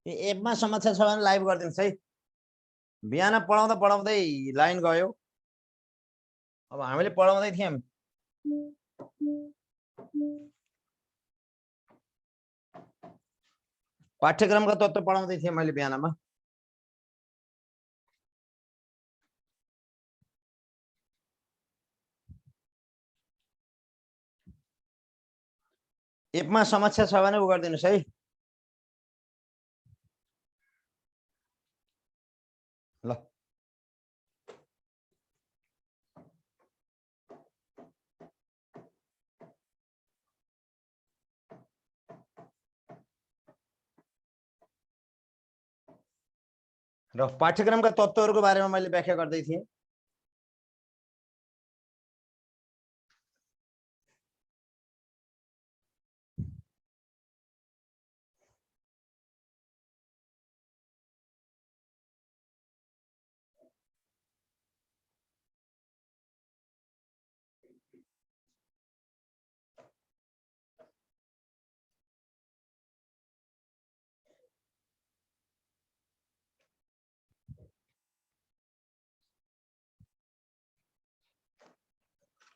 एपमा समस्या छ भने लाइभ गरिदिनुहोस् है। बिहान पढाउँदा पढाउँदै लाइन गयो। अब हामीले पढाउँदै थियौँ, पाठ्यक्रमका तत्त्व पढाउँदै थिएँ मैले बिहानमा। एपमा समस्या छ भने उ गरिदिनुहोस् है। ल र पाठ्यक्रमका तत्त्वहरूको बारेमा मैले व्याख्या गर्दै थिएँ।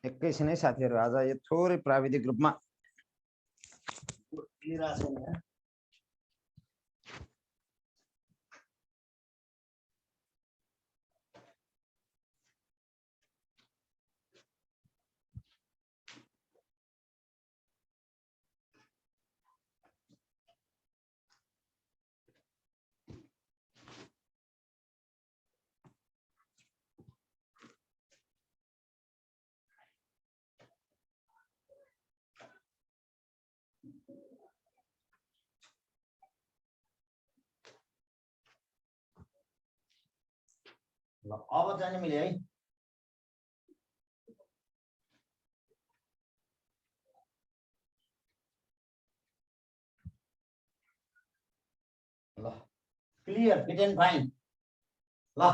एकैछिन है साथीहरू, आज यो थोरै प्राविधिक रूपमा ल अब जाने मिले है। ल क्लियर, फिट एन्ड फाइन। ल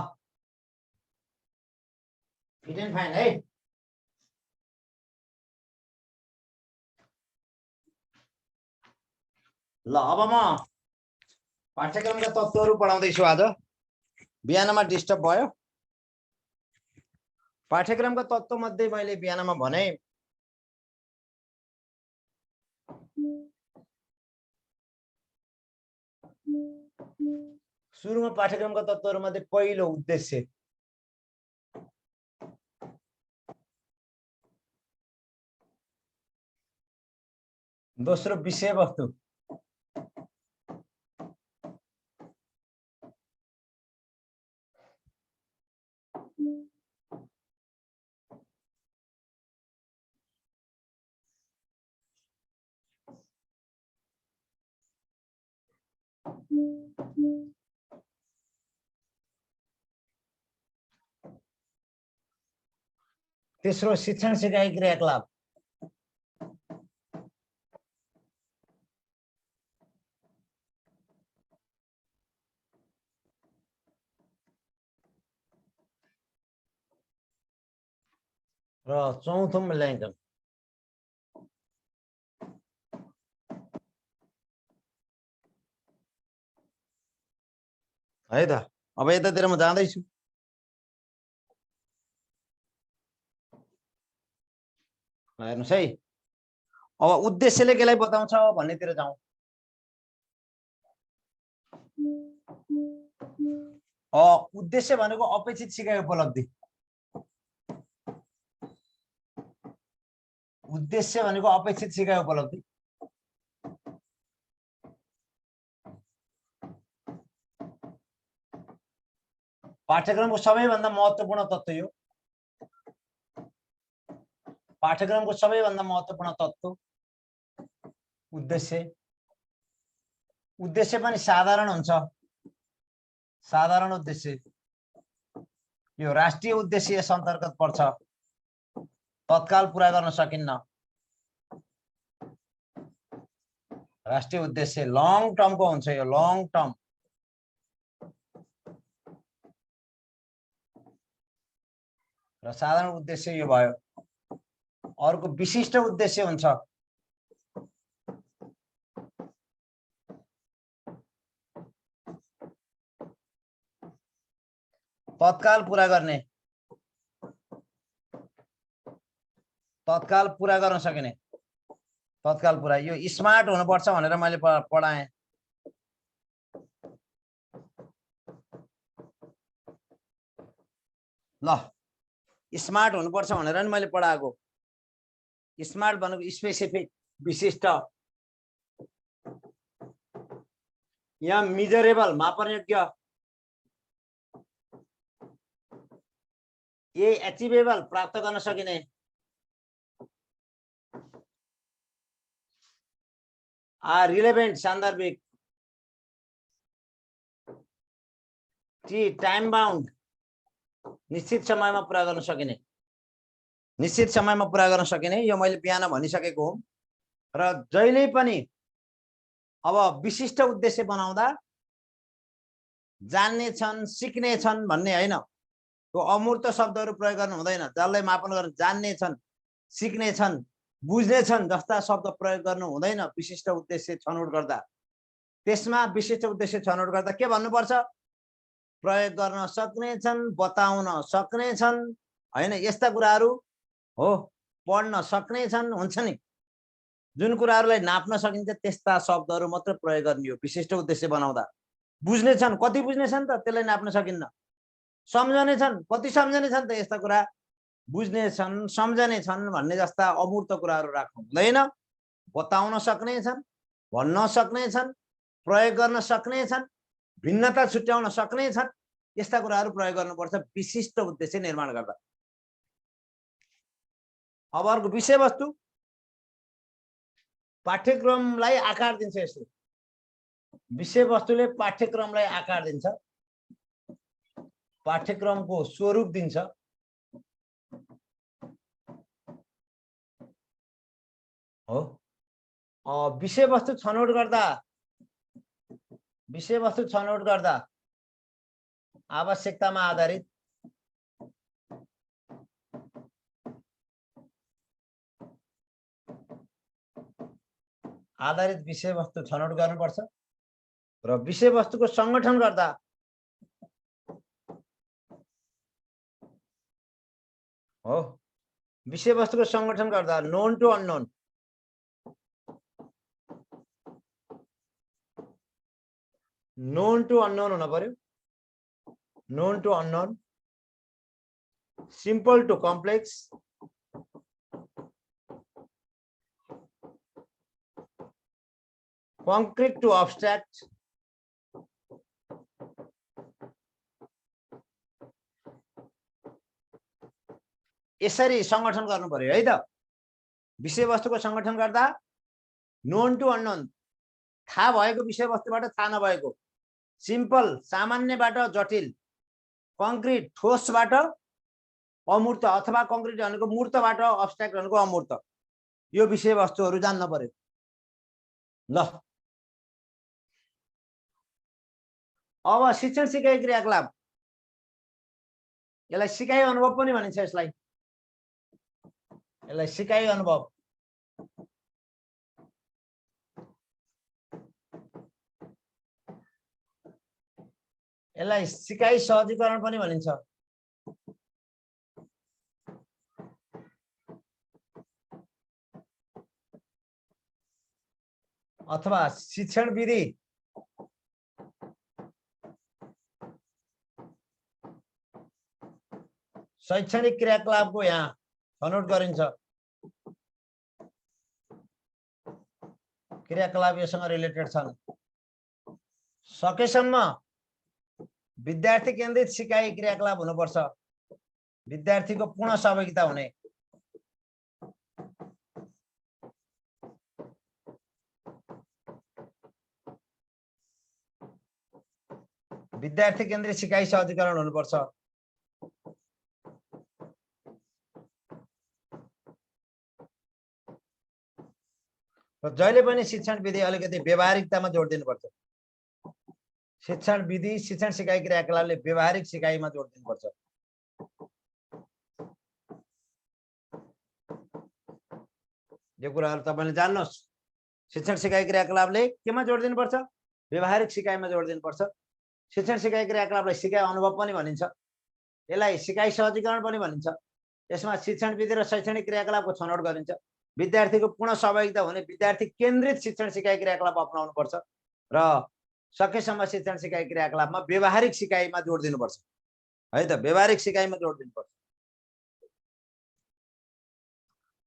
फिट एन्ड फाइन है। ल अब म पाठ्यक्रमका तत्त्वहरू पढाउँदैछु। आज बिहानमा डिस्टर्ब भयो। पाठ्यक्रमका तत्त्व मध्ये मैले बिहानमा भने सुरुमा पाठ्यक्रमका तत्त्वहरू मध्ये पहिलो उद्देश्य, दोस्रो विषयवस्तु, तेस्रो शिक्षण सिकाइ क्रियाकलाप, र चौथो मूल्याङ्कन। है त। अब यतातिर म जाँदैछु। हेर्नुहोस् है, अब उद्देश्यले केलाई बताउँछ भन्नेतिर जाउँ। उद्देश्य भनेको अपेक्षित सिकाइ उपलब्धि। उद्देश्य भनेको अपेक्षित सिकाइ उपलब्धि। पाठ्यक्रमको सबैभन्दा महत्त्वपूर्ण तत्त्व यो। पाठ्यक्रमको सबैभन्दा महत्त्वपूर्ण तत्त्व उद्देश्य। उद्देश्य पनि साधारण हुन्छ। साधारण उद्देश्य यो राष्ट्रिय उद्देश्य यस अन्तर्गत पर्छ। तत्काल पूरा गर्न सकिन्न। राष्ट्रिय उद्देश्य लङ टर्मको हुन्छ। यो लङ टर्म। र साधारण उद्देश्य यो भयो। अर्को विशिष्ट उद्देश्य हुन्छ। तत्काल पूरा गर्ने, तत्काल पूरा गर्न सकिने, तत्काल पूरा। यो स्मार्ट हुनुपर्छ भनेर मैले पढाएँ। ल स्मार्ट हुनुपर्छ भनेर नि मैले पढाएको। स्मार्ट भनेको स्पेसिफिक, विशिष्ट, यहाँ मेजरेबल, मापनयोग्य, ये एचिभेबल, प्राप्त गर्न सकिने, रिलेभेन्ट, सान्दर्भिक, टी टाइम बाउन्ड, निश्चित समयमा पूरा गर्न सकिने, निश्चित समयमा पूरा गर्न सकिने। यो मैले बिहान भनिसकेको हो। र जहिले पनि अब विशिष्ट उद्देश्य बनाउँदा जान्ने छन्, सिक्ने छन् भन्ने हैन, त्यो अमूर्त शब्दहरू प्रयोग गर्नु हुँदैन। जसलाई मापन गर्न जान्ने छन्, सिक्ने छन्, बुझ्ने छन् जस्ता शब्द प्रयोग गर्नु हुँदैन विशिष्ट उद्देश्य छनौट गर्दा। त्यसमा विशिष्ट उद्देश्य छनौट गर्दा के भन्नुपर्छ? प्रयोग गर्न सक्ने छन्, बताउन सक्ने छन् हैन, यस्ता कुराहरू हो, पढ्न सक्ने छन्, हुन्छ नि, जुन कुराहरूलाई नाप्न सकिन्छ त्यस्ता शब्दहरू मात्र प्रयोग गर्ने हो विशिष्ट उद्देश्य बनाउँदा। बुझ्ने छन्, कति बुझ्ने छन् त त्यसलाई नाप्न सकिन्न। सम्झने छन्, कति सम्झने छन् त, यस्ता कुरा बुझ्ने छन्, सम्झने छन् भन्ने जस्ता अमूर्त कुराहरू राख्नु हुँदैन। बताउन सक्ने छन्, भन्न सक्ने छन्, प्रयोग गर्न सक्ने छन्, भिन्नता छुट्याउन सक्ने छन्, यस्ता कुराहरू प्रयोग गर्नुपर्छ विशिष्ट उद्देश्य निर्माण गर्दा। अब अर्को विषयवस्तु, पाठ्यक्रमलाई आकार दिन्छ यसले। विषयवस्तुले पाठ्यक्रमलाई आकार दिन्छ, पाठ्यक्रमको स्वरूप दिन्छ। हो, विषयवस्तु छनौट गर्दा, विषयवस्तु छनौट गर्दा आवश्यकतामा आधारित विषयवस्तु छनौट गर्नुपर्छ। र विषयवस्तुको संगठन गर्दा हो, विषयवस्तुको संगठन गर्दा known to unknown, known to unknown हुन पर्यो, known to unknown, simple to complex, concrete to abstract, यसरी संगठन गर्नु पर्यो है त। विषयवस्तुको संगठन गर्दा नोन टु अननोन, थाहा भएको विषयवस्तुबाट थाहा नभएको, सिम्पल सामान्यबाट जटिल, कङ्क्रिट ठोसबाट अमूर्त, अथवा कङ्क्रिट भनेको मूर्तबाट अब्स्ट्र्याक्ट भनेको अमूर्त, यो विषयवस्तुहरू जान्न पर्यो। ल अब शिक्षण सिकाइ क्रियाकलाप, यसलाई सिकाइ अनुभव पनि भनिन्छ। यसलाई सिकाइ अनुभव, यसलाई सिकाइ सहजीकरण पनि भनिन्छ। अथवा शिक्षण विधि, शैक्षणिक क्रियाकलापको यहाँ छनौट गरिन्छ। क्रियाकलाप योसँग रिलेटेड छन्। सकेसम्म विद्यार्थी केन्द्रित सिकाइ क्रियाकलाप हुनुपर्छ, विद्यार्थीको पूर्ण सहभागिता हुने। विद्यार्थी केन्द्रित सिकाइ सहजीकरण हुनुपर्छ। र जहिले पनि शिक्षण विधि अलिकति व्यवहारिकतामा जोड दिनुपर्छ। शिक्षण विधि, शिक्षण सिकाइ क्रियाकलापले व्यवहारिक सिकाइमा जोड दिनुपर्छ। यो कुराहरु तपाईले जान्नुहोस्। शिक्षण सिकाइ क्रियाकलापले केमा जोड दिनुपर्छ? व्यवहारिक सिकाइमा जोड दिनुपर्छ। शिक्षण सिकाइ क्रियाकलापलाई सिकाइ अनुभव पनि भनिन्छ। यसलाई सिकाइ सहजीकरण पनि भनिन्छ। यसमा शिक्षण विधि र शैक्षणिक क्रियाकलापको छनौट गरिन्छ। विद्यार्थीको पूर्ण सहभागिता हुने विद्यार्थी केन्द्रित शिक्षण सिकाइ क्रियाकलाप अपनाउनु पर्छ र सकेसम्म शिक्षण सिकाइ क्रियाकलापमा व्यवहारिक सिकाइमा जोड दिनुपर्छ है त। व्यवहारिक सिकाइमा जोड दिनुपर्छ।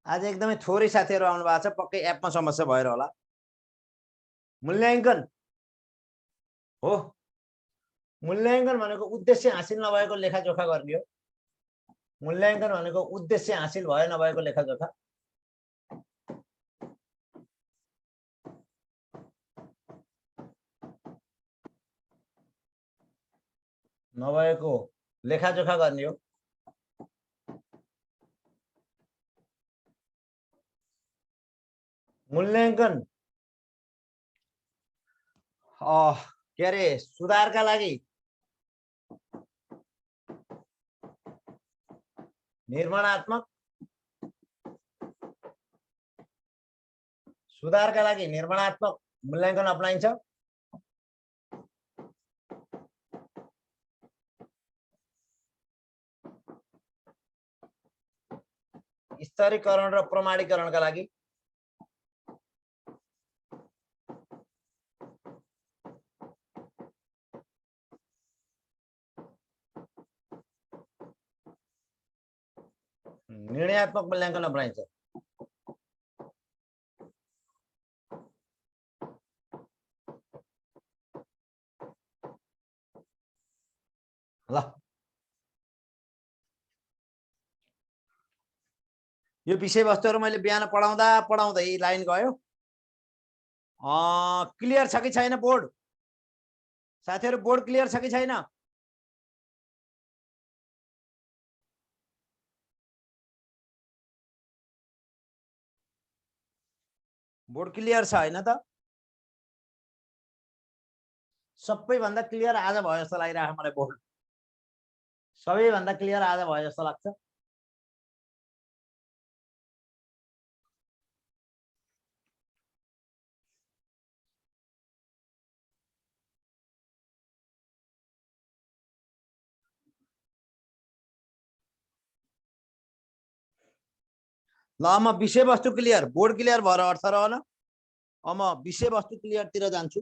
आज एकदमै थोरै साथीहरू आउनु भएको छ, पक्कै एपमा समस्या भएर होला। मूल्याङ्कन हो, मूल्याङ्कन भनेको उद्देश्य हासिल नभएको लेखाजोखा गर्ने हो। मूल्याङ्कन भनेको उद्देश्य हासिल भयो नभएको लेखाजोखा। नभएको लेखाजोखा गर्ने हो। मूल्याङ्कन के अरे सुधारका लागि निर्माणात्मक, सुधारका लागि निर्माणात्मक मूल्याङ्कन अपनाइन्छ। स्तरीकरण र प्रमाणीकरणका लागि निर्णयात्मक मूल्याङ्कन अपनाइन्छ। ल यो विषयवस्तुहरू मैले बिहान पढाउँदै लाइन गयो। क्लियर छ कि छैन बोर्ड? साथीहरू बोर्ड क्लियर छ कि छैन? बोर्ड क्लियर छ हैन त? सबैभन्दा क्लियर आज भयो जस्तो लागिरहेको मलाई बोर्ड। सबैभन्दा क्लियर आज भयो जस्तो लाग्छ। ल म विषयवस्तु क्लियर, बोर्ड क्लियर भएर अर्थ रहन। अब म विषयवस्तु क्लियरतिर जान्छु।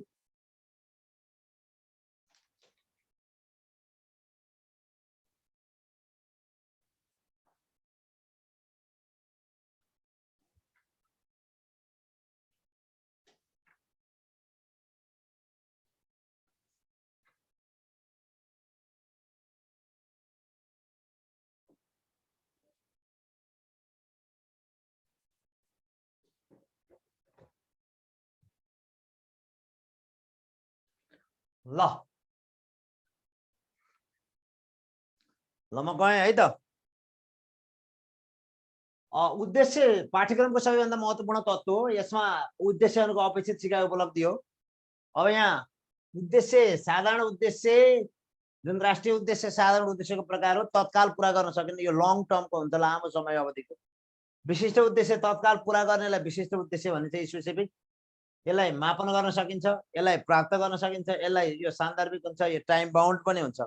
ल म गएँ है त। उद्देश्य पाठ्यक्रमको सबैभन्दा महत्त्वपूर्ण तत्त्व हो। यसमा उद्देश्यहरूको अपेक्षित सिकाइ उपलब्धि हो। अब यहाँ उद्देश्य साधारण उद्देश्य जुन राष्ट्रिय उद्देश्य साधारण उद्देश्यको प्रकार हो, तत्काल पूरा गर्न सकिने, यो लङ टर्मको हुन्छ, लामो समय अवधिको। विशिष्ट उद्देश्य तत्काल पूरा गर्नेलाई विशिष्ट उद्देश्य भनिन्छ, स्पेसिफिक। यसलाई मापन गर्न सकिन्छ, यसलाई प्राप्त गर्न सकिन्छ, यसलाई यो सान्दर्भिक हुन्छ, यो टाइम बाउन्ड पनि हुन्छ।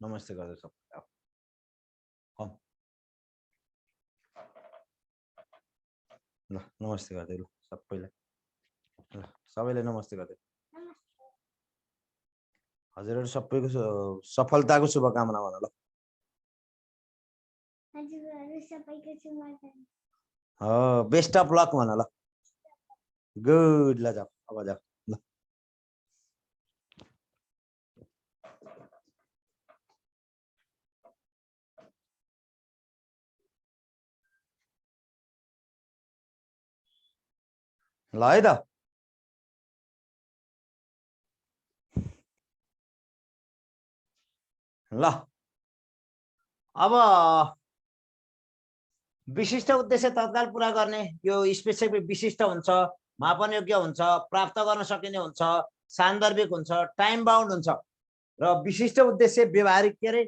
नमस्ते गर्दै सबैलाई। ल नमस्ते गर्दै ल सबैलाई। ल सबैलाई नमस्ते गर्दै। हजुरहरू सबैको सफलताको शुभकामना भन ल। बेस्ट अफ लक भन ल। गुड, ल जाऊ अब जाऊ ल। ल है त। ल अब विशिष्ट उद्देश्य तत्काल पूरा गर्ने, यो स्पेसिफिक विशिष्ट हुन्छ, मापन योग्य हुन्छ, प्राप्त गर्न सकिने हुन्छ, सान्दर्भिक हुन्छ, टाइम बाउन्ड हुन्छ र विशिष्ट उद्देश्य व्यवहारिक, के अरे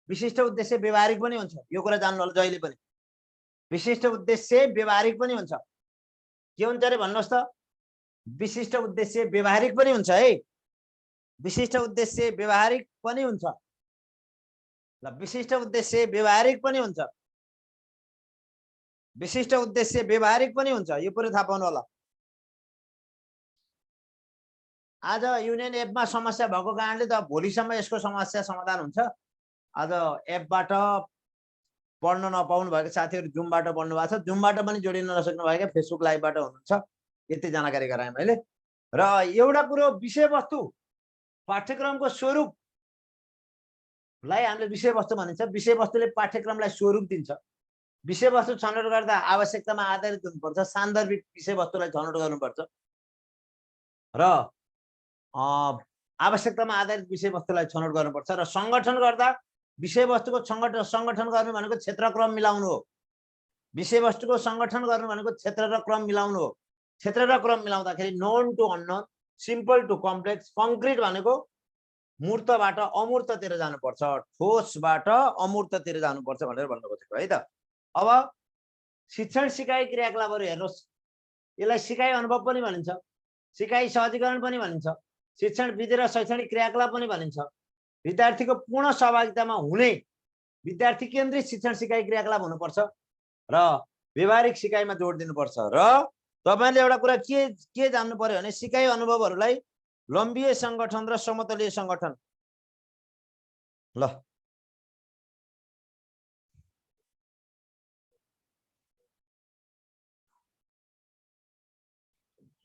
विशिष्ट उद्देश्य व्यवहारिक पनि हुन्छ। यो कुरा जान्नु होला जहिले पनि, विशिष्ट उद्देश्य व्यवहारिक पनि हुन्छ। के हुन्छ अरे भन्नुहोस् त? विशिष्ट उद्देश्य व्यवहारिक पनि हुन्छ है। विशिष्ट उद्देश्य व्यवहारिक पनि हुन्छ। ल विशिष्ट उद्देश्य व्यवहारिक पनि हुन्छ, विशिष्ट उद्देश्य व्यवहारिक पनि हुन्छ, यो पुरै थाहा पाउनु होला। आज युनियन एपमा समस्या भएको कारणले त भोलिसम्म यसको समस्या समाधान हुन्छ। आज एपबाट पढ्न नपाउनु भएको साथीहरु जुमबाट पढ्नु भएको छ, जुमबाट पनि जोडिन नसक्नु भएको फेसबुक लाइभबाट हुनुहुन्छ। यति जानकारी गराएँ मैले। र एउटा कुरो विषयवस्तु पाठ्यक्रमको स्वरूपलाई हामीले विषयवस्तु भनिन्छ। विषयवस्तुले पाठ्यक्रमलाई स्वरूप दिन्छ। विषयवस्तु छनौट गर्दा आवश्यकतामा आधारित हुनुपर्छ, सान्दर्भिक विषयवस्तुलाई छनौट गर्नुपर्छ र आवश्यकतामा आधारित विषयवस्तुलाई छनौट गर्नुपर्छ र संगठन गर्दा विषयवस्तुको संगठन गर्नु भनेको क्षेत्र क्रम मिलाउनु हो। विषयवस्तुको संगठन गर्नु भनेको क्षेत्र र क्रम मिलाउनु हो। क्षेत्र र क्रम मिलाउँदाखेरि known to unknown, simple to complex, concrete भनेको मूर्तबाट अमूर्ततिर जानुपर्छ, ठोसबाट अमूर्ततिर जानुपर्छ भनेर भन्नु खोजेको है त। अब शिक्षण सिकाइ क्रियाकलापहरू हेर्नुहोस्, यसलाई सिकाइ अनुभव पनि भनिन्छ, सिकाइ सहजीकरण पनि भनिन्छ, शिक्षण विधि र शैक्षणिक क्रियाकलाप पनि भनिन्छ। विद्यार्थीको पूर्ण सहभागितामा हुने विद्यार्थी केन्द्रित शिक्षण सिकाइ क्रियाकलाप हुनुपर्छ र व्यवहारिक सिकाइमा जोड दिनुपर्छ। र तपाईले एउटा कुरा के जान्नु पर्यो भने सिकाइ अनुभवहरूलाई लम्बिए संगठन र समतलीय संगठन, ल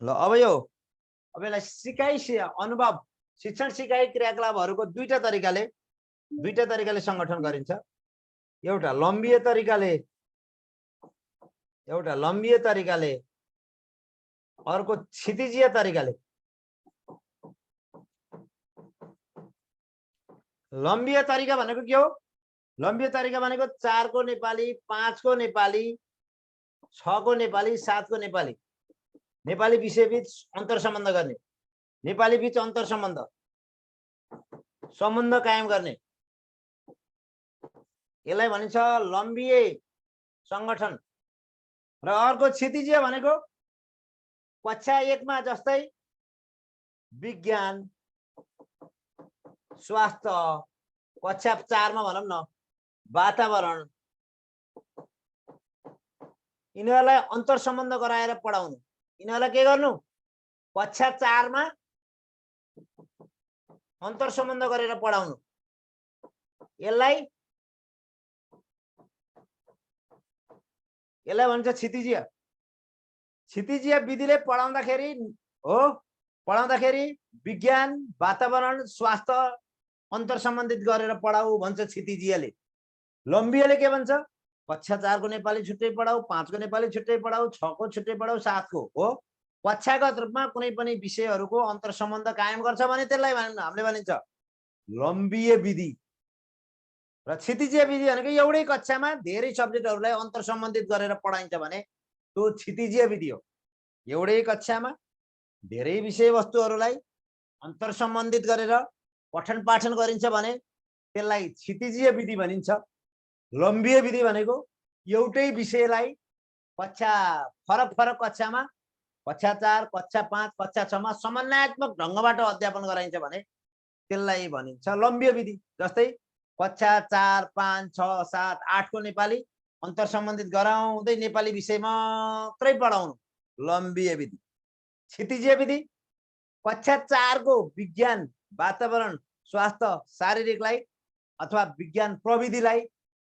अब यसलाई सिकाइ अनुभव शिक्षण सिकाइ क्रियाकलापहरूको दुईटा तरिकाले संगठन गरिन्छ। एउटा लम्बिए तरिकाले, अर्को क्षितिजीय तरिकाले। लम्बिए तरिका भनेको के हो? लम्बिए तरिका भनेको 4 को नेपाली, 5 को नेपाली, 6 को नेपाली, 7 को नेपाली, नेपाली विषयबीच अन्तर सम्बन्ध गर्ने, नेपाली बीच अन्तर सम्बन्ध कायम गर्ने, यसलाई भनिन्छ लम्बिए संगठन। र अर्को क्षितिजीय भनेको कक्षा 1 मा जस्तै विज्ञान, स्वास्थ्य, कक्षा 4 मा भनौं न वातावरण, यिनीहरूलाई अन्तर सम्बन्ध गराएर पढाउनु। यिनीहरूलाई के गर्नु? कक्षा 4 मा अन्तर सम्बन्ध गरेर पढाउनु। यसलाई भन्छ क्षितिजीय। क्षितिजीय विधिले पढाउँदाखेरि विज्ञान, वातावरण, स्वास्थ्य अन्तर सम्बन्धित गरेर पढाऊ भन्छ क्षितिजीयले। लम्बिएले के भन्छ? कक्षा 4 को नेपाली छुट्टै पढाऊ, 5 को नेपाली छुट्टै पढाऊ, 6 को छुट्टै पढाऊ, 7 को हो। कक्षागत रूपमा कुनै पनि विषयहरूको अन्तर सम्बन्ध कायम गर्छ भने त्यसलाई हामीले भनिन्छ लम्बिए विधि। र क्षितिजीय विधि भनेको एउटै कक्षामा धेरै सब्जेक्टहरूलाई अन्तर सम्बन्धित गरेर पढाइन्छ भने त्यो क्षितिजीय विधि हो। एउटै कक्षामा धेरै विषयवस्तुहरूलाई अन्तर सम्बन्धित गरेर पठन पाठन गरिन्छ भने त्यसलाई क्षितिजीय विधि भनिन्छ। लम्बिए विधि भनेको एउटै विषयलाई फरक कक्षामा, कक्षा 4, कक्षा 5, कक्षा 6 मा समन्वयात्मक ढङ्गबाट अध्यापन गराइन्छ भने त्यसलाई भनिन्छ लम्बिए विधि। जस्तै कक्षा 4, 5, 6, 7, 8 को नेपाली अन्तर सम्बन्धित गराउँदै नेपाली विषय मात्रै पढाउनु लम्बिए विधि। क्षितिजीय विधि कक्षा 4 को विज्ञान, वातावरण, स्वास्थ्य, शारीरिकलाई अथवा विज्ञान प्रविधिलाई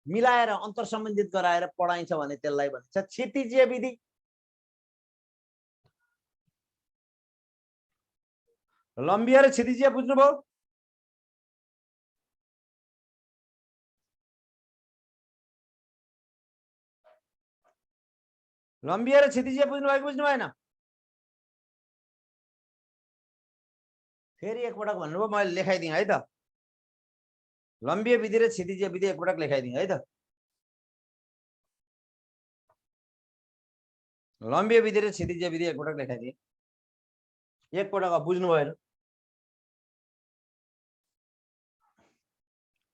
मिलाएर अन्तर सम्बन्धित गराएर पढाइन्छ भने त्यसलाई भनिन्छ क्षितिजीय विधि। लम्बिए र क्षितिजीय बुझ्नुभयो? लम्बिए र क्षितिजीय बुझ्नु भएन? फेरि एकपटक भन्नुभयो, मैले लेखाइदिएँ है त। लम्बिए विधि र क्षितिजीय विधि एकपटक लेखाइदिएँ है त। लम्बिए विधि र क्षितिजीय विधि एकपटक लेखाइदिएँ। एकपटक बुझ्नु भएन?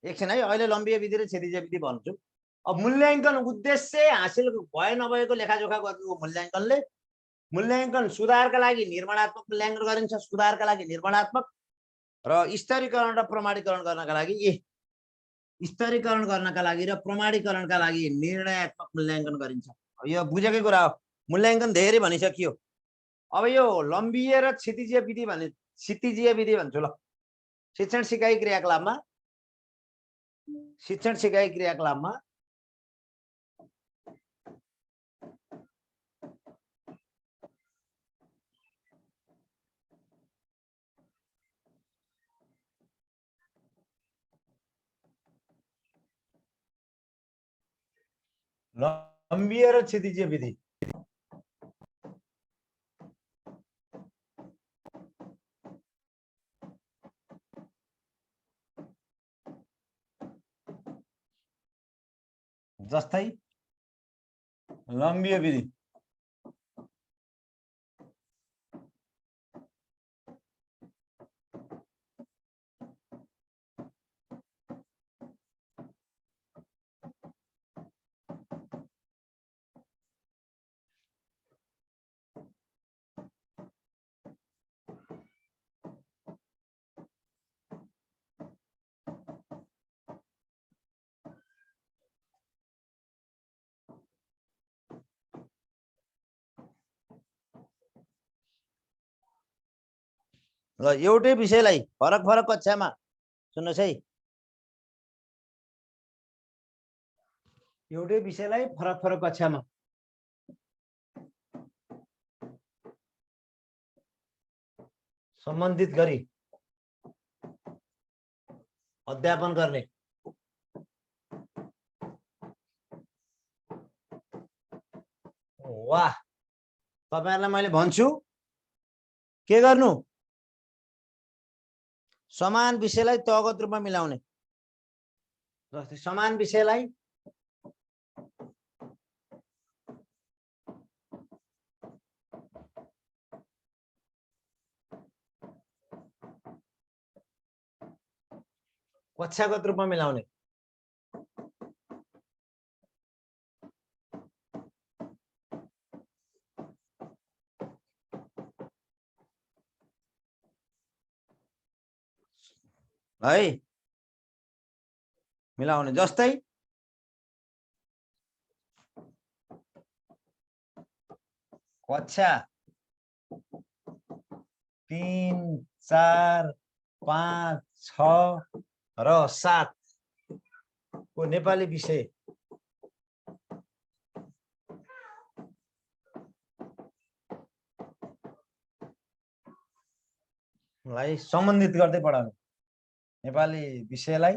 एकछिन है, अहिले लम्बिए विधि र क्षितिजीय विधि भन्छु। अब मूल्याङ्कन उद्देश्य हासिल भए नभएको लेखाजोखा गर्नुको मूल्याङ्कन सुधारका लागि निर्माणात्मक मूल्याङ्कन गरिन्छ। सुधारका लागि निर्माणात्मक र स्तरीकरण र प्रमाणीकरण गर्नका लागि स्तरीकरण गर्नका लागि र प्रमाणीकरणका लागि निर्णयात्मक मूल्याङ्कन गरिन्छ। अब यो बुझेकै कुरा हो, मूल्याङ्कन धेरै भनिसकियो। अब यो लम्बिए र क्षितिजीय विधि भने क्षितिजीय विधि भन्छु ल। शिक्षण सिकाइ क्रियाकलापमा लम्बिए र क्षितिजीय विधि जस्तै लम्बिए विधि ल एउटै विषयलाई फरक फरक कक्षामा सुन्नुहोस् है, एउटै विषयलाई फरक फरक कक्षामा सम्बन्धित गरी अध्यापन गर्ने वाह, तपाईहरुलाई मैले भन्छु के गर्नु, समान विषयलाई तहगत रूपमा मिलाउने। जस्तै समान विषयलाई कक्षागत रूपमा मिलाउने। है मिलाउने। जस्तै कक्षा 3, 4, 5, 6 र 7 को नेपाली विषय लाई सम्बन्धित गर्दै पढाउने। नेपाली विषयलाई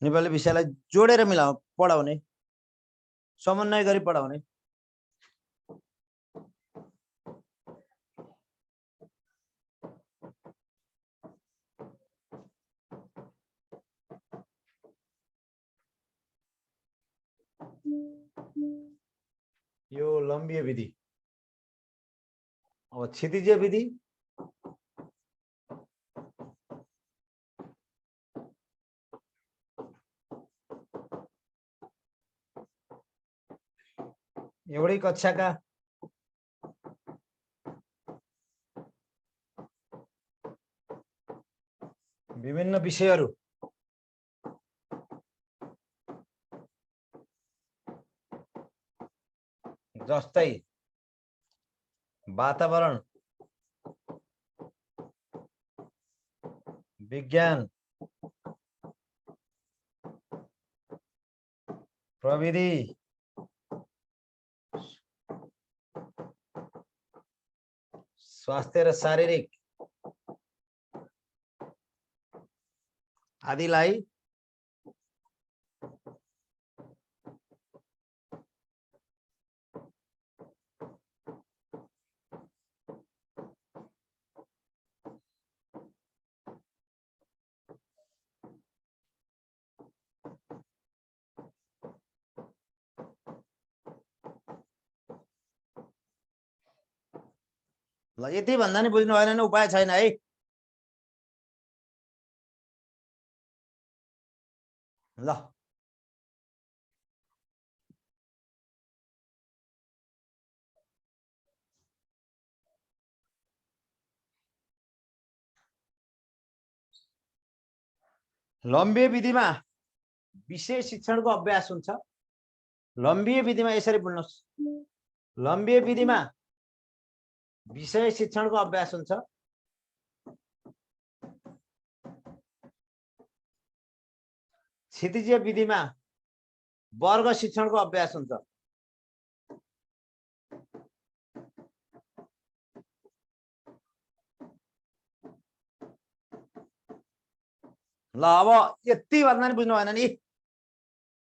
नेपाली विषयलाई जोडेर पढाउने, समन्वय गरी पढाउने। यो लम्बिए विधि। अब क्षितिजीय विधि एउटै कक्षाका विभिन्न विषयहरू जस्तै वातावरण, विज्ञान, प्रविधि, स्वास्थ्य र शारीरिक आदिलाई ल यति भन्दा नि बुझ्नु भएन भने उपाय छैन है। ल लम्बिए विधिमा विषय शिक्षणको अभ्यास हुन्छ। लम्बिए विधिमा यसरी बोल्नुहोस्, लम्बिए विधिमा विषय शिक्षणको अभ्यास हुन्छ। क्षितिजीय विधिमा वर्ग शिक्षणको अभ्यास हुन्छ। ल अब यति भन्दा नि बुझ्नु भएन नि।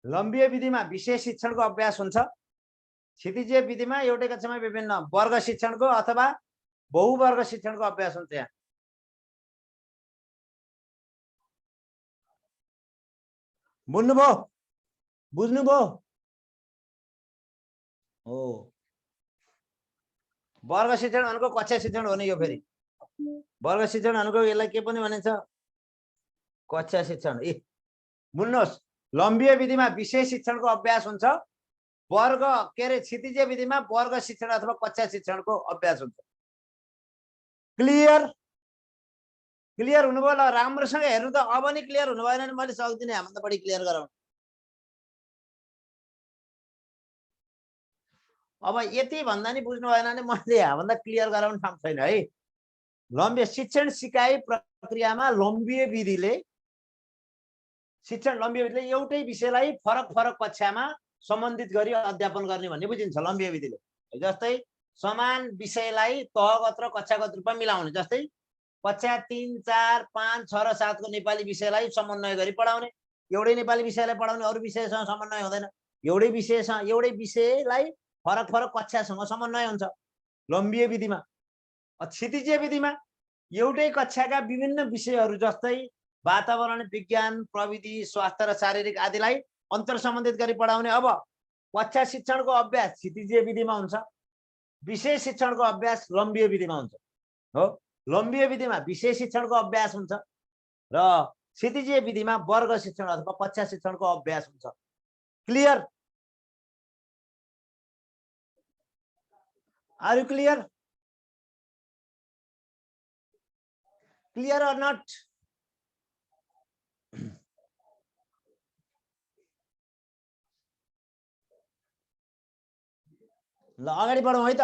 लम्बिए विधिमा विषय शिक्षणको अभ्यास हुन्छ। क्षितिजीय विधिमा एउटै कक्षामा विभिन्न वर्ग शिक्षणको अथवा बहुवर्ग शिक्षणको अभ्यास हुन्छ। यहाँ बुझ्नुभयो, बुझ्नुभयो? हो, वर्ग शिक्षण भनेको कक्षा शिक्षण हो नि। यो फेरि वर्ग शिक्षण भनेको यसलाई के पनि भनिन्छ, कक्षा शिक्षण। ए बुझ्नुहोस्, लम्बिए विधिमा विषय शिक्षणको अभ्यास हुन्छ। वर्ग के अरे क्षितिजीय विधिमा वर्ग शिक्षण अथवा कक्षा शिक्षणको अभ्यास हुन्छ। क्लियर? क्लियर हुनुभयो? ल राम्रोसँग हेर्नु त। अब नि क्लियर हुनु भएन भने मैले सक्दिनँ हामीभन्दा बढी क्लियर गराउनु। अब यति भन्दा नि बुझ्नु भएन भने मैले हामीभन्दा क्लियर गराउनु ठाउँ छैन है। लम्बिए शिक्षण सिकाइ प्रक्रियामा लम्बिए विधिले एउटै विषयलाई फरक फरक कक्षामा सम्बन्धित गरी अध्यापन गर्ने भन्ने बुझिन्छ लम्बिए विधिले। जस्तै समान विषयलाई तहगत र कक्षागत रूपमा मिलाउने। जस्तै कक्षा 3, 4, 5, 6 र 7 को नेपाली विषयलाई समन्वय गरी पढाउने। एउटै नेपाली विषयलाई पढाउने, अरू विषयसँग समन्वय हुँदैन। एउटै विषयलाई फरक फरक कक्षासँग समन्वय हुन्छ लम्बिए विधिमा। क्षितिजीय विधिमा एउटै कक्षाका विभिन्न विषयहरू जस्तै वातावरण विज्ञान, प्रविधि, स्वास्थ्य र शारीरिक आदिलाई अन्तर सम्बन्धित गरी पढाउने। अब कक्षा शिक्षणको अभ्यास क्षितिजीय विधिमा हुन्छ, विषय शिक्षणको अभ्यास लम्बिए विधिमा हुन्छ। हो, लम्बिए विधिमा विषय शिक्षणको अभ्यास हुन्छ र क्षितिजीय विधिमा वर्ग शिक्षण अथवा कक्षा शिक्षणको अभ्यास हुन्छ। Clear? Are you clear? Clear or not? ल अगाडि बढौँ है त।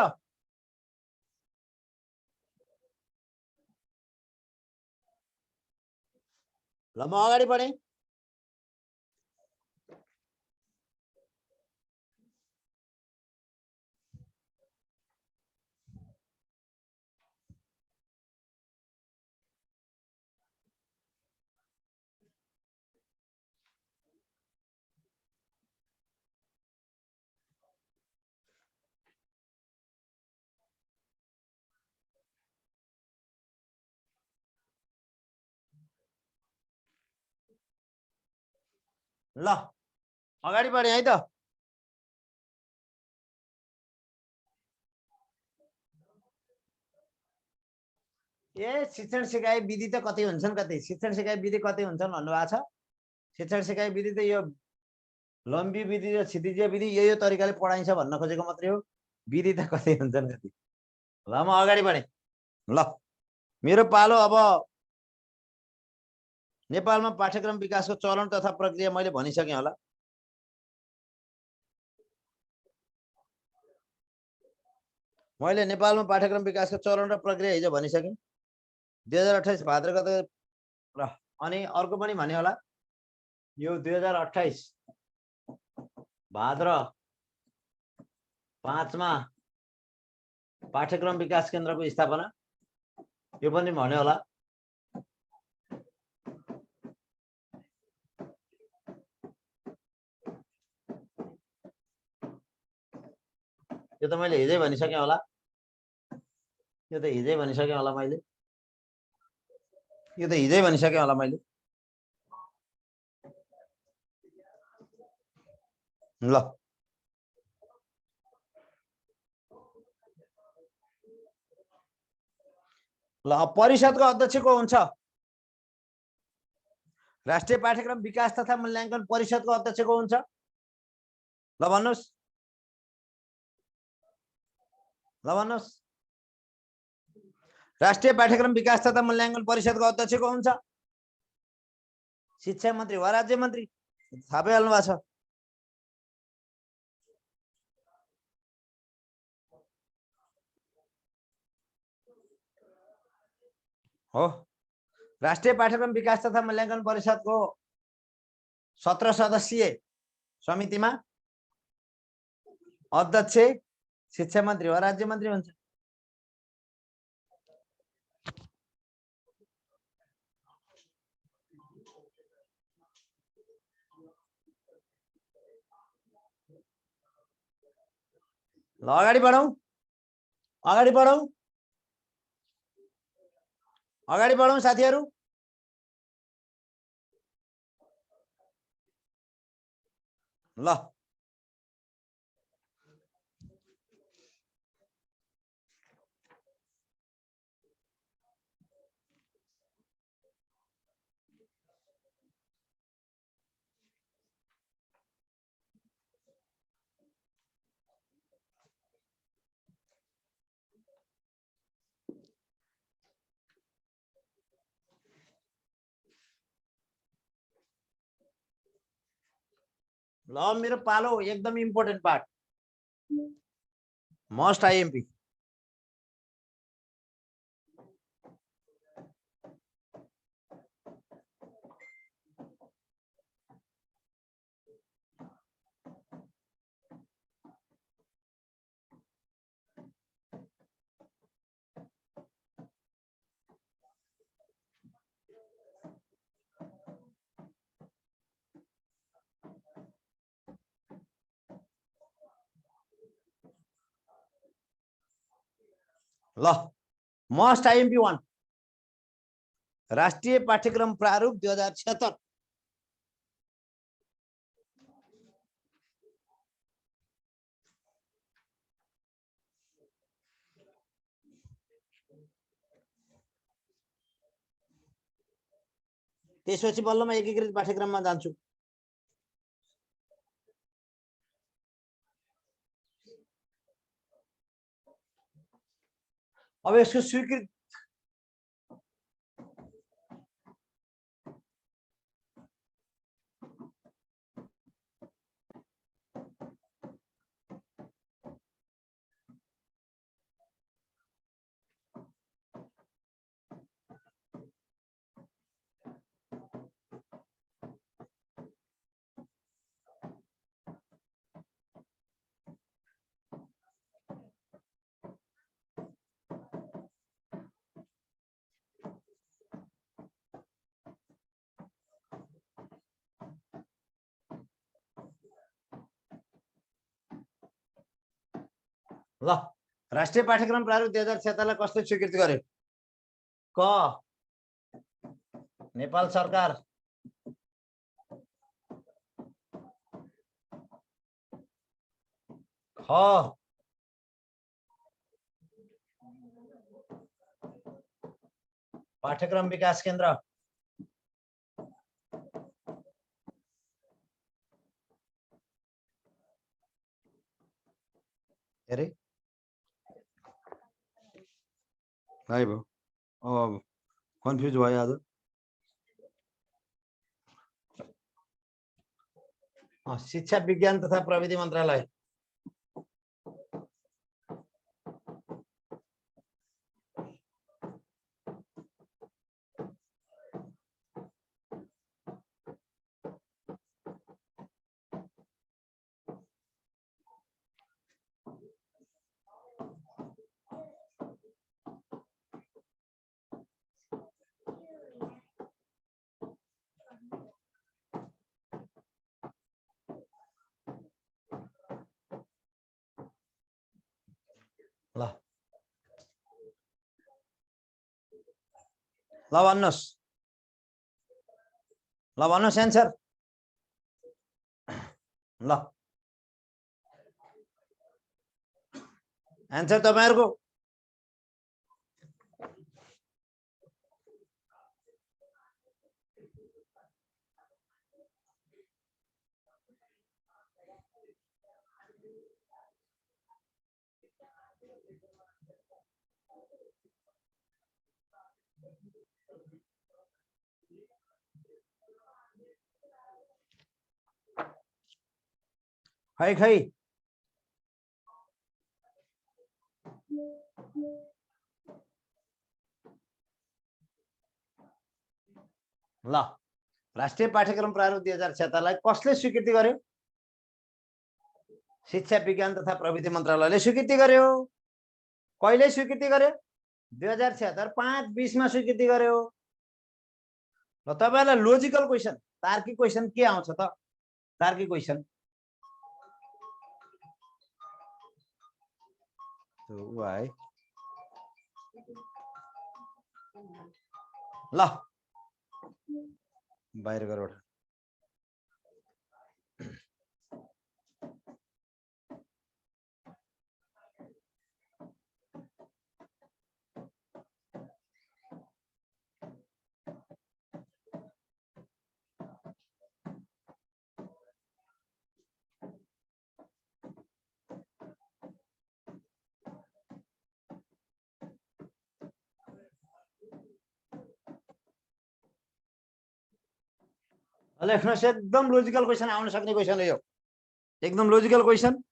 ल म अगाडि बढेँ। ल अगाडि बढेँ है त। ए शिक्षण सिकाइ विधि त कति हुन्छन्, कति शिक्षण सिकाइ विधि कति हुन्छन् भन्नुभएको छ। शिक्षण सिकाइ विधि त यो लम्बी विधि र क्षितिजीय विधि यो तरिकाले पढाइन्छ भन्न खोजेको मात्रै हो। विधि त कति हुन्छन् कति। ल म अगाडि बढेँ। ल मेरो पालो। अब नेपालमा पाठ्यक्रम विकासको चलन तथा प्रक्रिया मैले भनिसकेँ होला। मैले नेपालमा पाठ्यक्रम विकासको चलन र प्रक्रिया हिजो भनिसकेँ। 2028 भाद्र गते र अनि अर्को पनि भने होला। यो 2028 भाद्र 5 मा पाठ्यक्रम विकास केन्द्रको स्थापना, यो पनि भन्यो होला। यो त मैले हिजै भनिसकेँ होला। यो त हिजै भनिसकेँ होला मैले। यो त हिजै भनिसकेँ होला मैले। ल ल परिषदको अध्यक्ष को हुन्छ? राष्ट्रिय पाठ्यक्रम विकास तथा मूल्याङ्कन परिषदको अध्यक्ष को हुन्छ? ल भन्नुहोस्, ल भन्नुहोस्। राष्ट्रिय पाठ्यक्रम विकास तथा मूल्याङ्कन परिषदको अध्यक्ष को हुन्छ? शिक्षा मन्त्री वा राज्य मन्त्री थाहा पाइहाल्नु भएको छ। हो राष्ट्रिय पाठ्यक्रम विकास तथा मूल्याङ्कन परिषदको 17 सदस्यीय समितिमा अध्यक्ष शिक्षा मन्त्री वा राज्य मन्त्री हुन्छ। ल अगाडि बढौं साथीहरु। ल मेरो पालो एकदम इम्पोर्टेन्ट पार्ट मस्ट आइएमपी। ल मस्ट आइएमपी 1 राष्ट्रिय पाठ्यक्रम प्रारूप 2076। त्यसपछि बल्ल म एकीकृत पाठ्यक्रममा जान्छु। अब यसको स्वीकृति ल राष्ट्रिय पाठ्यक्रम प्रारूप 2076 लाई कसले स्वीकृति गर्यो? क नेपाल सरकार, ख पाठ्यक्रम विकास केन्द्र, अरे भाइ भयो अब कन्फ्युज भयो आज। शिक्षा विज्ञान तथा प्रविधि मन्त्रालय, ल भन्नुहोस् एन्सर। ल एन्सर तपाईहरुको खै खै ल राष्ट्रिय पाठ्यक्रम प्रारूप 2076 लाई कसले स्वीकृति गर्यो? शिक्षा विज्ञान तथा प्रविधि मन्त्रालयले स्वीकृति गर्यो। कहिले स्वीकृति गर्यो? 2076 5/20 मा स्वीकृति गर्यो। ल तपाईहरुलाई लोजिकल क्वेशन, तार्किक क्वेशन के आउँछ त? तार्किक क्वेशन है ल बाहिर गएर उठ। लेख्नुहोस्, एकदम लोजिकल क्वेशन आउन सक्ने क्वेशन हो यो, एकदम लोजिकल क्वेशन।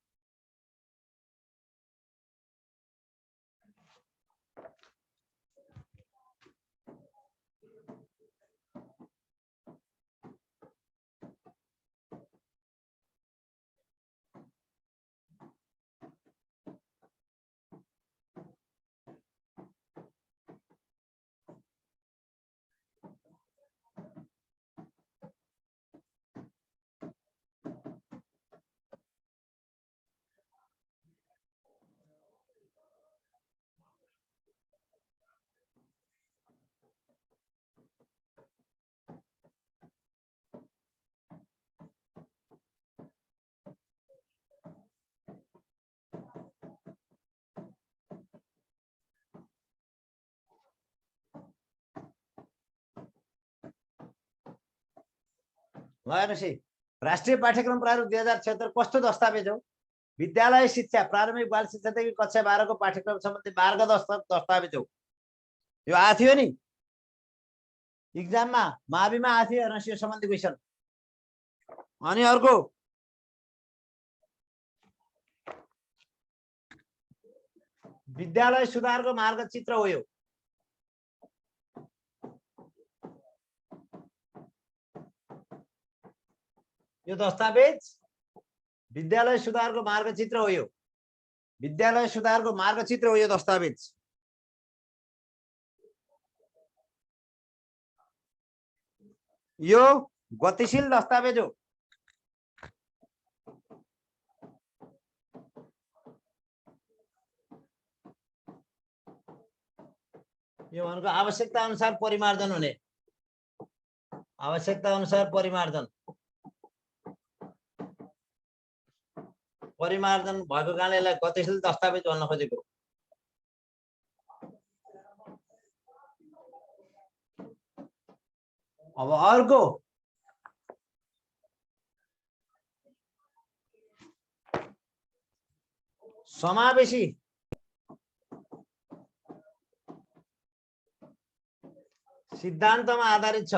हेर्नुहोस् है, राष्ट्रिय पाठ्यक्रम प्रारूप 2076 कस्तो दस्तावेज हो? विद्यालय शिक्षा प्रारम्भिक बाल शिक्षादेखि कक्षा 12 को पाठ्यक्रम सम्बन्धी मार्ग दस्तावेज हो। यो आएको थियो नि इक्जाममा, माविमा आएको थियो। हेर्नुहोस् यो सम्बन्धी क्वेशन। अनि अर्को विद्यालय सुधारको मार्गचित्र हो यो। यो दस्तावेज विद्यालय सुधारको मार्गचित्र हो यो। विद्यालय सुधारको मार्गचित्र हो यो दस्तावेज। यो गतिशील दस्तावेज हो। यो भनेको आवश्यकता अनुसार परिमार्जन हुने, आवश्यकता अनुसार परिमार्जन भएको कारणले यसलाई गतिशील दस्तावेज भन्न खोजेको। अब अर्को समावेशी सिद्धान्तमा आधारित छ।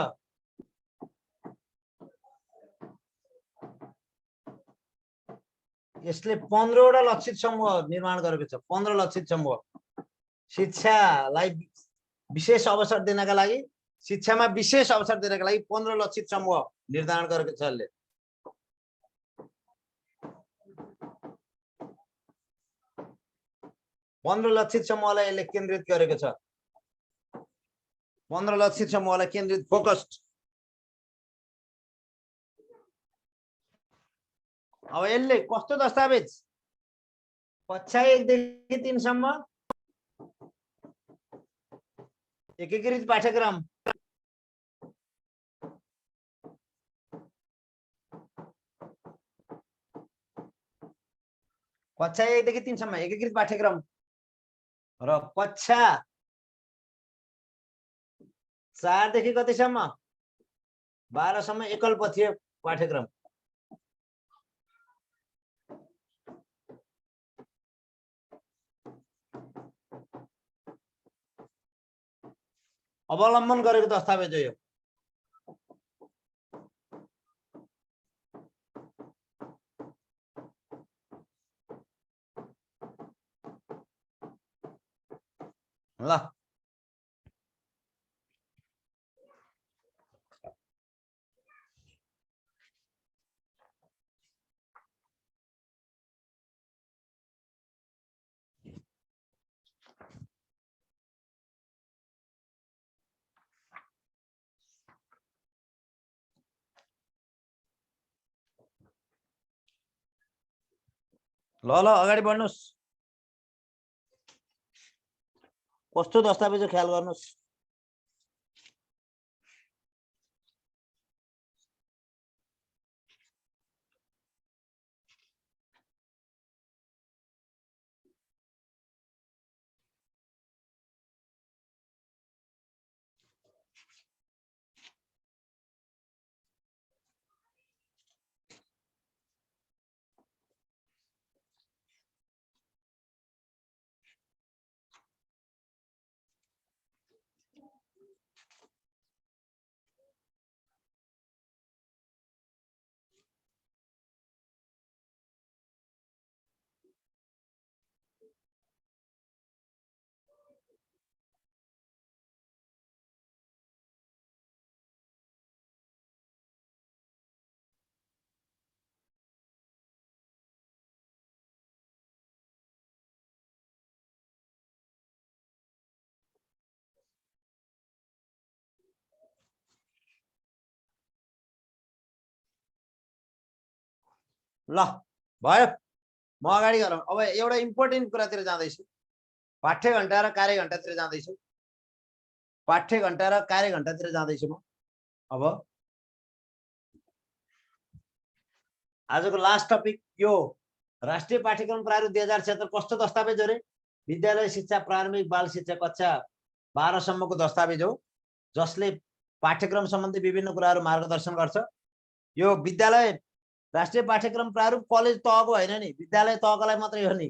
यसले 15 वटा लक्षित समूह निर्माण गरेको छ। 15 लक्षित समूह शिक्षालाई विशेष अवसर दिनका लागि, शिक्षामा विशेष अवसर दिनका लागि 15 लक्षित समूह निर्धारण गरेको छ। यसले 15 लक्षित समूहलाई यसले केन्द्रित गरेको छ। 15 लक्षित समूहलाई केन्द्रित, फोकस्ड। अब यसले कस्तो दस्तावेज? कक्षा 1 देखि 3 सम्म एकीकृत पाठ्यक्रम, कक्षा 1 देखि 3 सम्म एकीकृत पाठ्यक्रम र कक्षा 4 देखि कतिसम्म? 12 सम्म एकल पथीय पाठ्यक्रम। अवलम्बन गरेको दस्तावेज हो यो। ल ल अगाडि बढ्नुस्। कस्तो दस्तावेज ख्याल गर्नुस्। ल भयो, म अगाडि गरौँ। अब एउटा इम्पोर्टेन्ट कुरातिर जाँदैछु, पाठ्य घण्टा र कार्य घण्टातिर जाँदैछु। पाठ्य घण्टा र कार्य घण्टातिर जाँदैछु म। अब आजको लास्ट टपिक यो राष्ट्रिय पाठ्यक्रम प्रारूप 2076 कस्तो दस्तावेज हो रे? विद्यालय शिक्षा प्रारम्भिक बाल शिक्षा कक्षा 12 सम्मको दस्तावेज हो, जसले पाठ्यक्रम सम्बन्धी विभिन्न कुराहरू मार्गदर्शन गर्छ। यो विद्यालय राष्ट्रिय पाठ्यक्रम प्रारूप कलेज तहको होइन नि, विद्यालय तहको लागि मात्रै हो नि।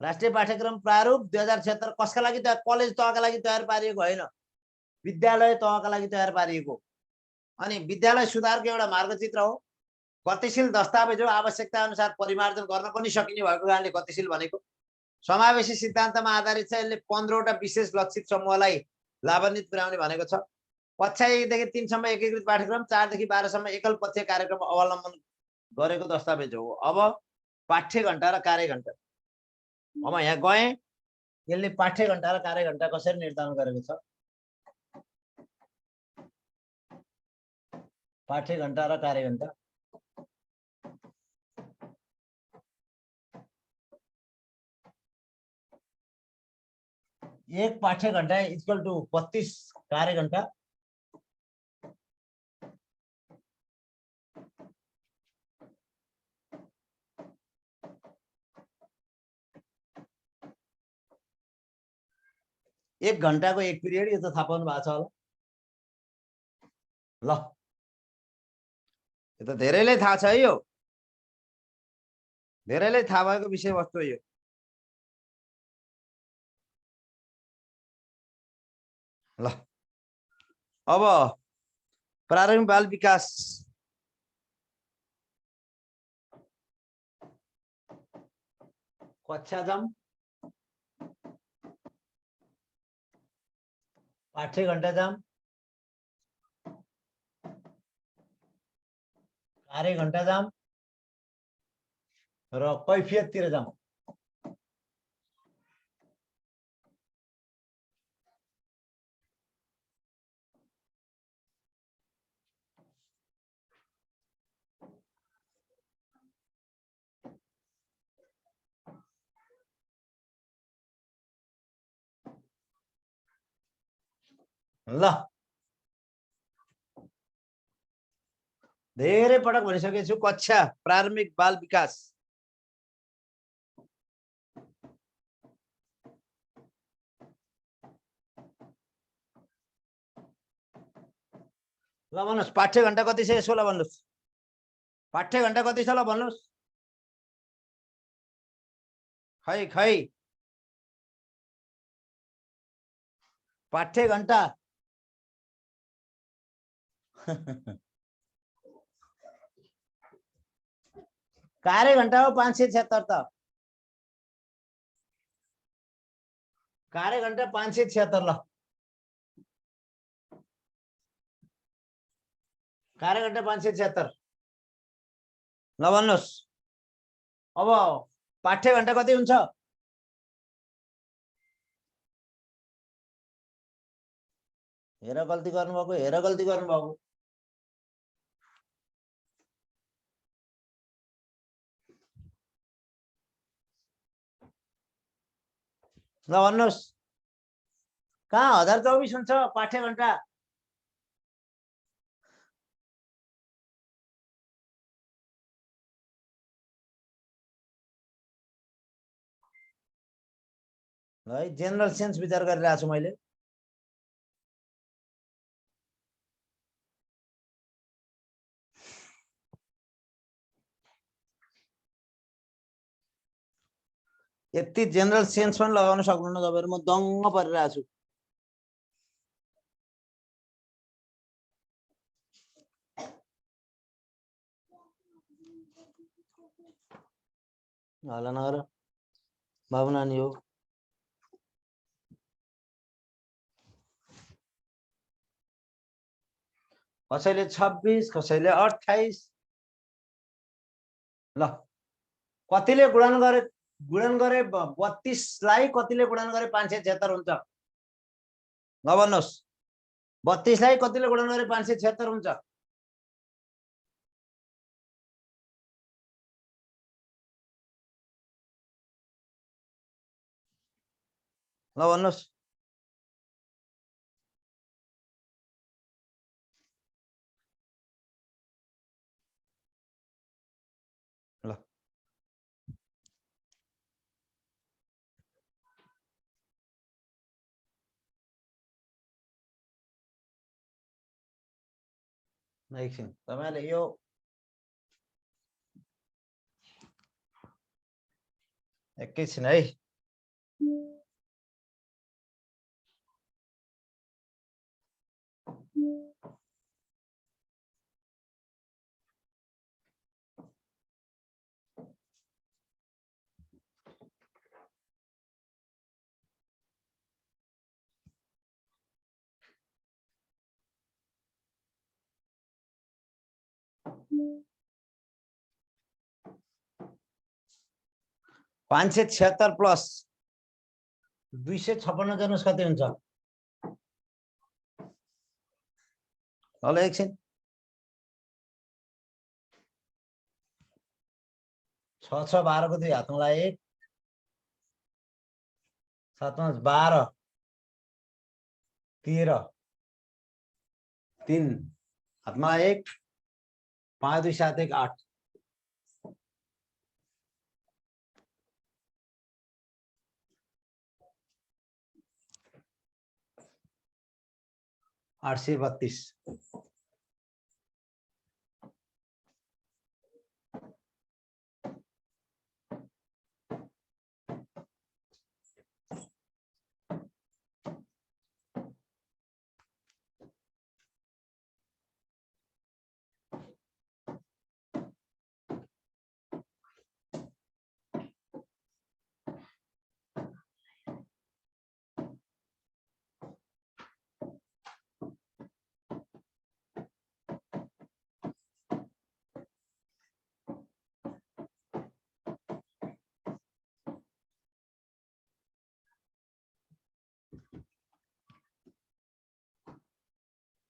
राष्ट्रिय पाठ्यक्रम प्रारूप 2076 कसका लागि तयार? कलेज तहका लागि तयार पारिएको होइन, विद्यालय तहका लागि तयार पारिएको। अनि विद्यालय सुधारको एउटा मार्गचित्र हो, गतिशील दस्तावेज हो। आवश्यकता अनुसार परिमार्जन गर्न पनि सकिने भएको कारणले गतिशील भनेको। समावेशी सिद्धान्तमा आधारित छ। यसले 15वटा विशेष लक्षित समूहलाई लाभान्वित पुर्याउने भनेको छ। कक्षा 1 देखि 3 सम्म एकीकृत पाठ्यक्रम, 4 देखि 12 सम्म एकल पक्षीय कार्यक्रम अवलम्बन गरेको दस्तावेज हो। अब पाठ्य घण्टा र कार्य घण्टा, अब यहाँ गएँ, यसले पाठ्य घण्टा र कार्य घण्टा कसरी निर्धारण गरेको छ? पाठ्य घण्टा र कार्य घण्टा एक पाठ्य घण्टा इक्वल टू 32 कार्य घण्टा। एक घण्टाको एक पिरियड, यो त थाहा पाउनु भएको छ होला। ल यो त धेरैलाई थाहा छ है, यो धेरैलाई थाहा भएको विषयवस्तु हो यो। ल अब प्रारम्भिक बाल विकास कक्षा जाम, पाठ्य घण्टा जाम, कार्य घण्टा जाम र कैफियततिर जाम। ल धेरै पटक भनिसकेको छु, कक्षा प्रारम्भिक बाल विकास ल भन्नुहोस् पाठ्य घण्टा कति छ यसको? ल भन्नुहोस् पाठ्य घण्टा कति छ? ल भन्नुहोस्। खै खै पाठ्य घण्टा कार्य घण्टा हो 576 त। कार्य घण्टा 576 ल कार्य घण्टा 576 ल भन्नुहोस् अब पाठ्य घण्टा कति हुन्छ हेर गल्ती गर्नुभएको हेर गल्ती गर्नुभएको ल भन्नुहोस् कहाँ 1024 हुन्छ पाठ्य घण्टा है जेनरल सेन्स विचार गरिरहेको छु मैले यति जेनरल सेन्स पनि लगाउन सक्नुहुन्न तपाईहरु म दङ्ग परिरहेको छु हल्ला नगर बाबु नानी हो कसैले 26 कसैले 28 ल कतिले गुणन गरे 32 लाई कतिले गुणन गरे 576 हुन्छ ल भन्नुस् 32 लाई कतिले गुणन गरे 576 हुन्छ ल भन्नुस् ल एकछिन तपाईले यो एकैछिन है 576 प्लस 256 गर्नुस् कति हुन्छ ल एकछिन 6 6 12 को 2 हातमा लाए 7 5 12 13 3 हातमा 1 5 2 7 1 8 832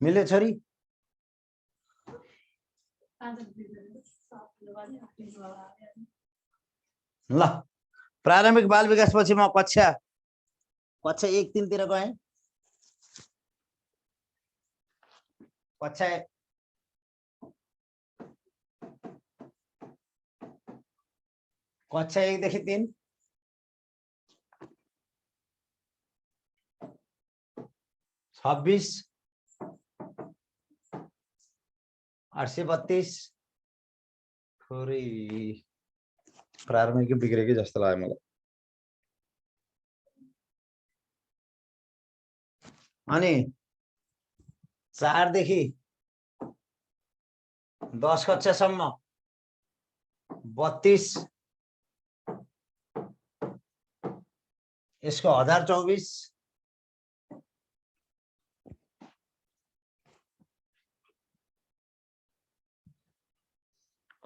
मिल्यो छोरी ल प्रारम्भिक बाल विकास पछि म कक्षा 1 3 तिर गए कक्षा 1 देखि 3 26 832 थोरै प्रारम्भिक बिग्रेकै जस्तो लाग्यो मलाई अनि 4 देखि 10 कक्षासम्म 32 यसको 1024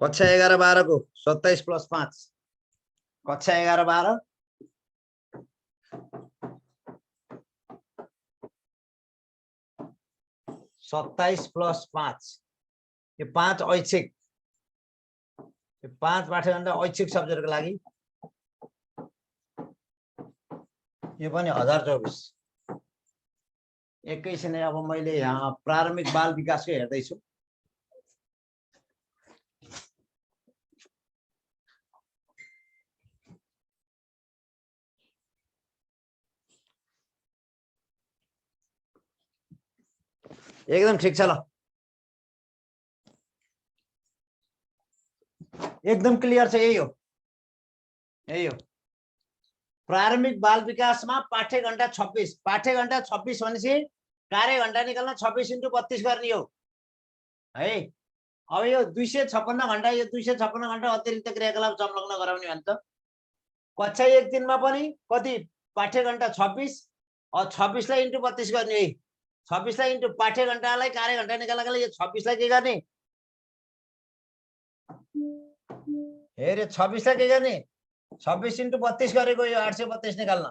कक्षा 11-12 को 27 + 5 कक्षा 11-12 27 + 5 यो 5 ऐच्छिक यो 5 पाठ्यघण्टा ऐच्छिक सब्जेक्टको लागि यो पनि 1024 एकैछिन अब मैले यहाँ प्रारम्भिक बाल विकासको हेर्दै छु एकदम ठीक छ ल एकदम क्लियर छ यही हो प्रारम्भिक बाल विकासमा पाठ्यघण्टा 26 पाठ्यघण्टा 26 भनेपछि कार्यघण्टा निकाल्न 26 × 32 गर्ने हो है अब यो 256 घण्टा यो 256 घण्टा अतिरिक्त क्रियाकलाप संलग्न गराउने भन्छ कक्षा 1-3 मा पनि कति पाठ्यघण्टा 26 अब 26 लाई × 32 गर्ने है 26 लाई × पाठ्यघण्टालाई कार्यघण्टा निकाल्नका लागि यो 26 लाई के गर्ने हेरे 26 लाई के गर्ने 26 × 32 गरेको यो 832 निकाल्न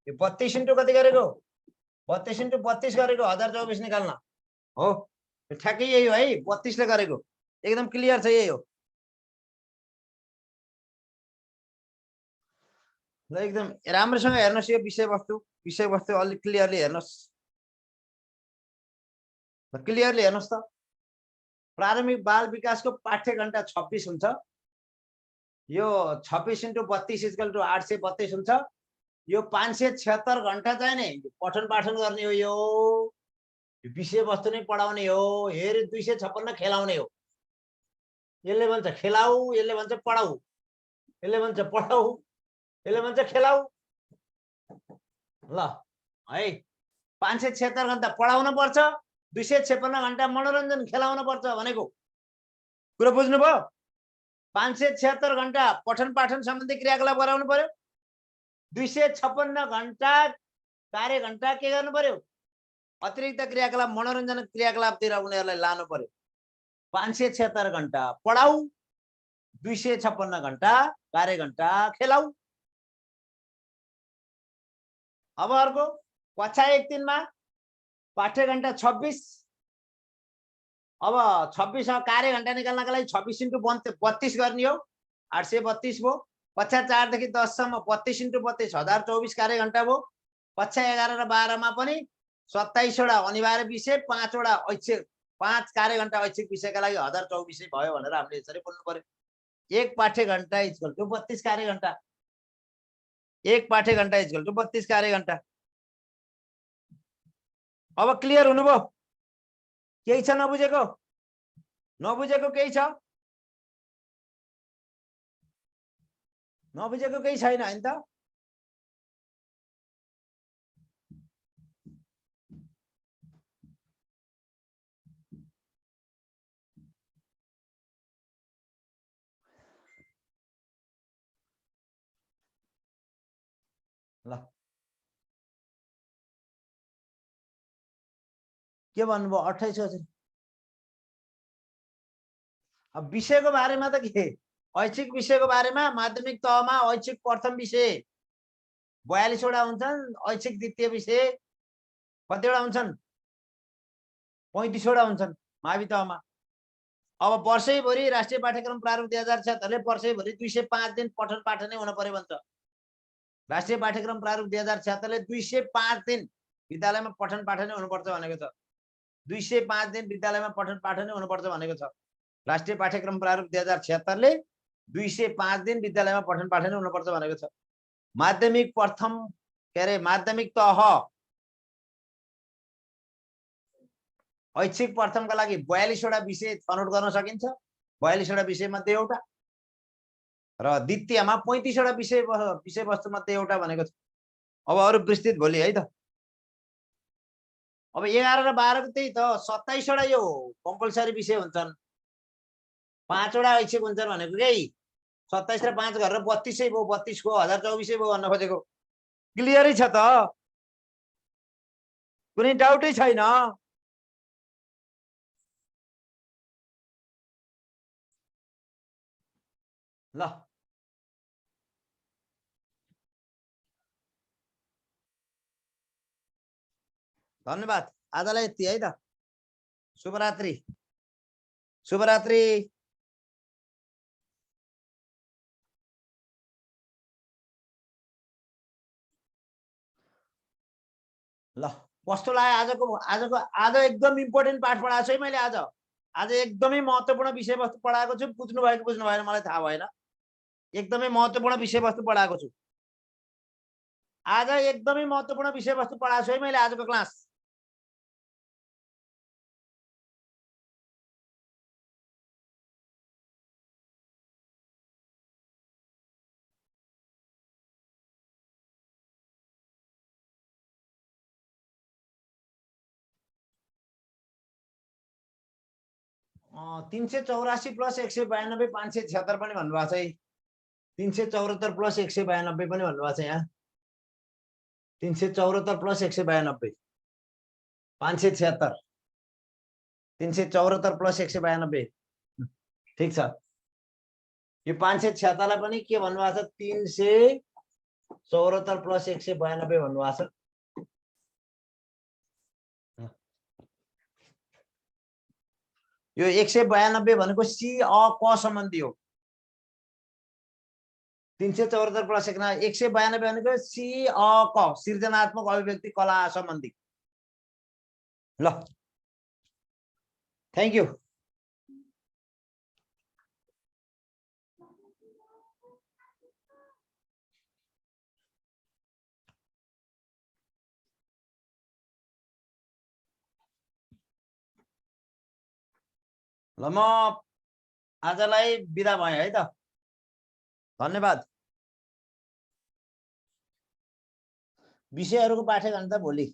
यो 32 × कति गरेको 32 × 32 गरेको 1024 निकाल्न हो ठ्याक्कै यही हो है 32 ले गरेको एकदम क्लियर छ यही हो ल एकदम राम्रोसँग हेर्नुस् यो विषयवस्तु अलि क्लियरली हेर्नुस् क्लियरली हेर्नुस् त प्रारम्भिक बाल विकासको पाठ्यघण्टा 26 हुन्छ यो 26 × 32 = 832 हुन्छ यो 576 घण्टा चाहिँ नि पठन पाठन गर्ने हो यो विषयवस्तु नै पढाउने हो हेर 256 खेलाउने हो यसले भन्छ खेलाऊ यसले भन्छ पढाऊ यसले भन्छ पढाऊ यसले भन्छ खेलाऊ ल है 576 घण्टा पढाउन पर्छ 256 घण्टा मनोरञ्जन खेलाउन पर्छ भनेको कुरा बुझ्नुभयो 576 घण्टा पठन पाठन सम्बन्धी क्रियाकलाप गराउनु पर्यो 256 घण्टा कार्यघण्टा के गर्नु पर्यो अतिरिक्त क्रियाकलाप मनोरञ्जन क्रियाकलापतिर उनीहरूलाई लानु पर्यो 576 घण्टा पढाऊ 256 घण्टा कार्यघण्टा खेलाऊ अब अर्को कक्षा 1-3 मा पाठ्यघण्टा 26 अब 26 कार्यघण्टा निकाल्नका लागि 26 × 32 गर्ने हो 832 भयो कक्षा 4 देखि 10 सम्म 32 × 32 1024 कार्यघण्टा भयो कक्षा 11 र 12 मा पनि 27 वटा अनिवार्य विषय 5 वटा ऐच्छिक 5 कार्यघण्टा ऐच्छिक विषयका लागि 1024 भयो भनेर हामीले यसरी बोल्नु पर्यो एक पाठ्यघण्टा = 32 कार्यघण्टा एक पाठ्यघण्टा = 32 कार्यघण्टा अब क्लियर हुनुभयो केही छ नबुझेको केही छ नबुझेको केही छैन हैन त ल के भन्नुभयो 28 हजुर अब विषयको बारेमा त के ऐच्छिक विषयको बारेमा माध्यमिक तहमा ऐच्छिक प्रथम विषय 42 वटा हुन्छन् ऐच्छिक द्वितीय विषय कतिवटा हुन्छन् 35 वटा हुन्छन् मावि तहमा अब वर्षैभरि राष्ट्रिय पाठ्यक्रम प्रारूप 2076 ले वर्षैभरि 205 दिन पठन पाठन नै हुन पर्यो भन्छ राष्ट्रिय पाठ्यक्रम प्रारूप 2076 ले 205 दिन विद्यालयमा पठन पाठन नै हुनुपर्छ भनेको छ 205 दिन विद्यालयमा पठन पाठन नै हुनुपर्छ भनेको छ राष्ट्रिय पाठ्यक्रम प्रारूप 2076 ले 205 दिन विद्यालयमा पठन पाठन नै हुनुपर्छ भनेको छ माध्यमिक प्रथम के अरे माध्यमिक तह ऐच्छिक प्रथमका लागि 42 वटा विषय छनौट गर्न सकिन्छ 42 वटा विषय मध्ये एउटा र द्वितीयमा 35 वटा विषयवस्तु मध्ये एउटा भनेको छ अब अरु विस्तृत भोलि है त अब 11 र 12 को त्यही त 27 वटा यो कम्पल्सरी विषय हुन्छन् 5 वटा ऐच्छिक हुन्छन् भनेको के 27 र 5 गरेर 32 भयो 32 को 1024 भयो भन्न खोजेको क्लियरै छ त, कुनै डाउटै छैन। ल धन्यवाद, आजलाई यति है त। शुभरात्रि, शुभरात्रि। ल कस्तो लाग्यो आजको आज एकदम इम्पोर्टेन्ट पाठ पढाएको छु है मैले। आज एकदमै महत्त्वपूर्ण विषयवस्तु पढाएको छु। बुझ्नु भएको बुझ्नु भएन मलाई थाहा भएन, एकदमै महत्त्वपूर्ण विषयवस्तु पढाएको छु। आज एकदमै महत्त्वपूर्ण विषयवस्तु पढाएको छु है मैले आजको क्लास। अ 384 प्लस 192 576 पनि भन्नुभएको छ है। 374 प्लस 192 पनि भन्नुभएको छ यहाँ। 374 प्लस 192 576, 374 प्लस 192 ठिक छ। यो 576 लाई पनि के भन्नुभएको छ, 374 प्लस 192 भन्नुभएको छ। यो 192 भनेको सी अ क सम्बन्धी हो। 374 प्लस 192 भनेको सी अ क सृजनात्मक अभिव्यक्ति कला सम्बन्धी। ल थ्याङ्क यू। ल म आजलाई बिदा भएँ है त, धन्यवाद। विषयहरूको पाठ्यक्रम त भोलि।